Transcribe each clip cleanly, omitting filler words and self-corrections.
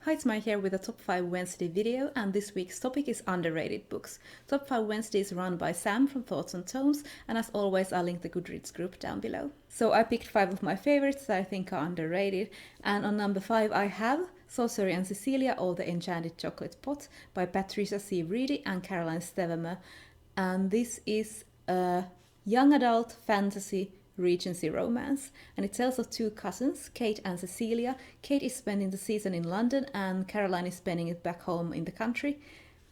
Hi, it's Mai here with a Top 5 Wednesday video, and this week's topic is underrated books. Top 5 Wednesday is run by Sam from Thoughts on Tomes, and as always I'll link the Goodreads group down below. So I picked 5 of my favorites that I think are underrated, and on number 5 I have Sorcery and Cecilia or The Enchanted Chocolate Pot by Patricia C. Reedy and Caroline Stevermer, and this is a young adult fantasy Regency romance, and it tells of two cousins, Kate and Cecilia. Kate is spending the season in London and Caroline is spending it back home in the country,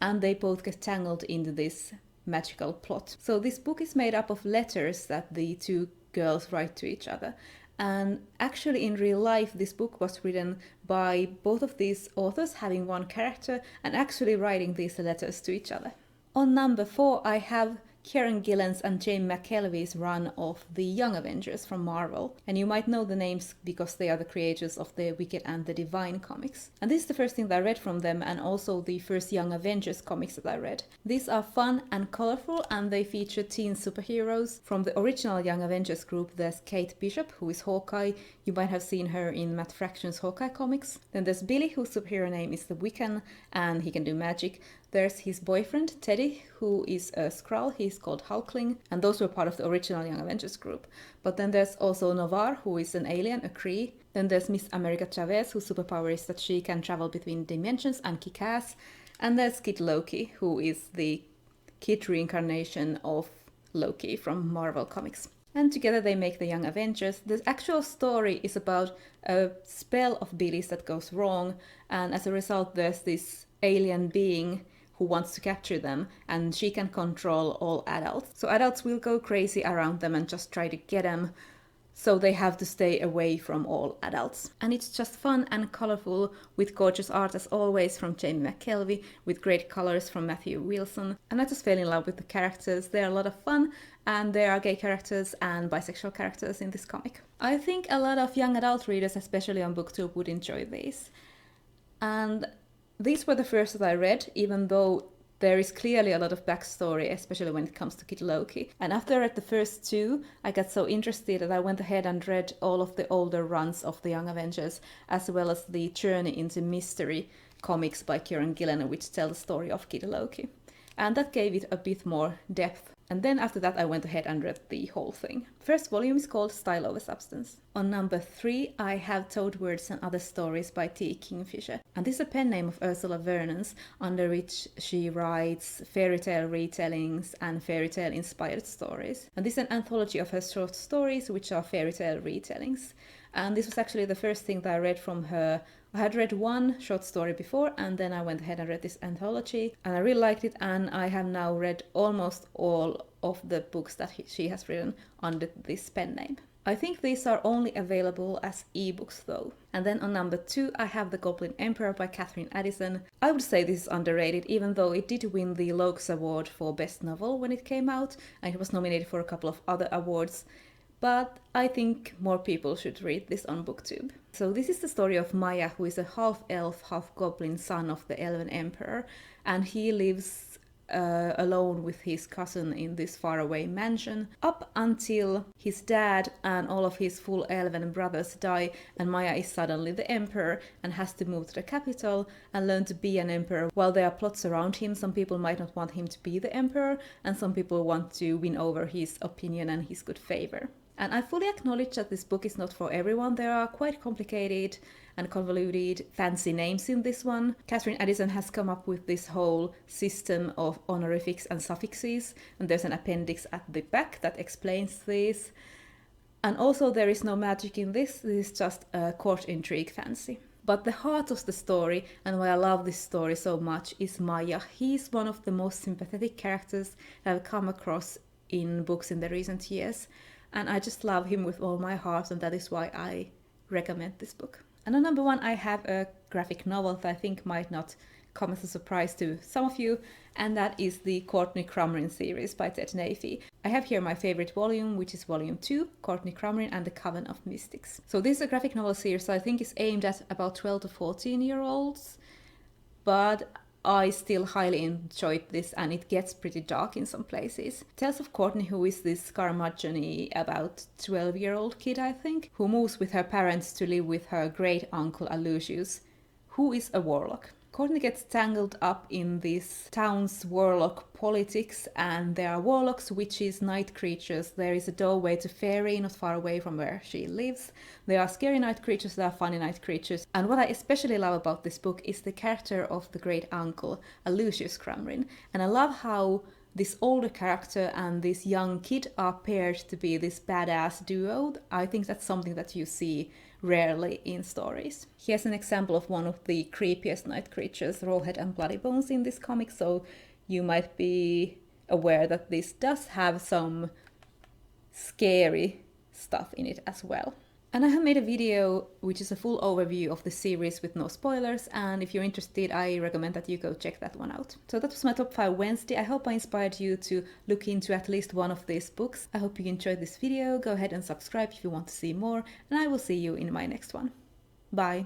and they both get tangled into this magical plot. So this book is made up of letters that the two girls write to each other, and actually in real life this book was written by both of these authors having one character and actually writing these letters to each other. On number 4 I have Kieran Gillen's and Jamie McKelvey's run of the Young Avengers from Marvel, and you might know the names because they are the creators of the Wicked and the Divine comics. And this is the first thing that I read from them, and also the first Young Avengers comics that I read. These are fun and colorful, and they feature teen superheroes. From the original Young Avengers group there's Kate Bishop, who is Hawkeye. You might have seen her in Matt Fraction's Hawkeye comics. Then there's Billy, whose superhero name is the Wiccan, and he can do magic. There's his boyfriend, Teddy, who is a Skrull. He's called Hulkling, and those were part of the original Young Avengers group. But then there's also Novar, who is an alien, a Kree. Then there's Miss America Chavez, whose superpower is that she can travel between dimensions and kick ass. And there's Kid Loki, who is the kid reincarnation of Loki from Marvel Comics. And together they make the Young Avengers. The actual story is about a spell of Billy's that goes wrong, and as a result there's this alien being who wants to capture them, and she can control all adults. So adults will go crazy around them and just try to get them, so they have to stay away from all adults. And it's just fun and colorful, with gorgeous art as always from Jamie McKelvey, with great colors from Matthew Wilson. And I just fell in love with the characters. They're a lot of fun, and there are gay characters and bisexual characters in this comic. I think a lot of young adult readers, especially on Booktube, would enjoy these. And these were the first that I read, even though there is clearly a lot of backstory, especially when it comes to Kid Loki. And after I read the first two, I got so interested that I went ahead and read all of the older runs of the Young Avengers, as well as the Journey into Mystery comics by Kieran Gillen, which tell the story of Kid Loki. And that gave it a bit more depth. And then after that I went ahead and read the whole thing. First volume is called Style Over Substance. On number 3 I have Toad Words and Other Stories by T. Kingfisher. And this is a pen name of Ursula Vernon's, under which she writes fairy tale retellings and fairy tale inspired stories. And this is an anthology of her short stories, which are fairy tale retellings. And this was actually the first thing that I read from her. I had read one short story before, and then I went ahead and read this anthology, and I really liked it, and I have now read almost all of the books that she has written under this pen name. I think these are only available as ebooks though. And then on number 2 I have The Goblin Emperor by Catherine Addison. I would say this is underrated, even though it did win the Locus Award for Best Novel when it came out, and it was nominated for a couple of other awards. But I think more people should read this on Booktube. So this is the story of Maya, who is a half-elf, half-goblin son of the Elven Emperor, and he lives alone with his cousin in this faraway mansion, up until his dad and all of his full elven brothers die, and Maya is suddenly the emperor and has to move to the capital and learn to be an emperor. While there are plots around him, some people might not want him to be the emperor, and some people want to win over his opinion and his good favor. And I fully acknowledge that this book is not for everyone. There are quite complicated and convoluted fancy names in this one. Catherine Addison has come up with this whole system of honorifics and suffixes, and there's an appendix at the back that explains this. And also there is no magic in this. This is just a court intrigue fancy. But the heart of the story, and why I love this story so much, is Maya. He's one of the most sympathetic characters I've come across in books in the recent years. And I just love him with all my heart, and that is why I recommend this book. And on number 1 I have a graphic novel that I think might not come as a surprise to some of you, and that is the Courtney Crumrine series by Ted Nafee. I have here my favorite volume, which is volume 2, Courtney Crumrine and the Coven of Mystics. So this is a graphic novel series that I think is aimed at about 12 to 14 year olds, but I still highly enjoyed this, and it gets pretty dark in some places. It tells of Courtney, who is this curmudgeon-y, about 12-year-old kid, I think, who moves with her parents to live with her great uncle Aloysius, who is a warlock. Courtney gets tangled up in this town's warlock politics, and there are warlocks, witches, night creatures. There is a doorway to Fairy not far away from where she lives. There are scary night creatures, there are funny night creatures. And what I especially love about this book is the character of the great uncle, Lucius Crumrine. And I love how this older character and this young kid are paired to be this badass duo. I think that's something that you see rarely in stories. Here's an example of one of the creepiest night creatures, Rawhead and Bloody Bones, in this comic, so you might be aware that this does have some scary stuff in it as well. And I have made a video which is a full overview of the series with no spoilers, and if you're interested, I recommend that you go check that one out. So that was my top 5 Wednesday. I hope I inspired you to look into at least one of these books. I hope you enjoyed this video. Go ahead and subscribe if you want to see more, and I will see you in my next one. Bye!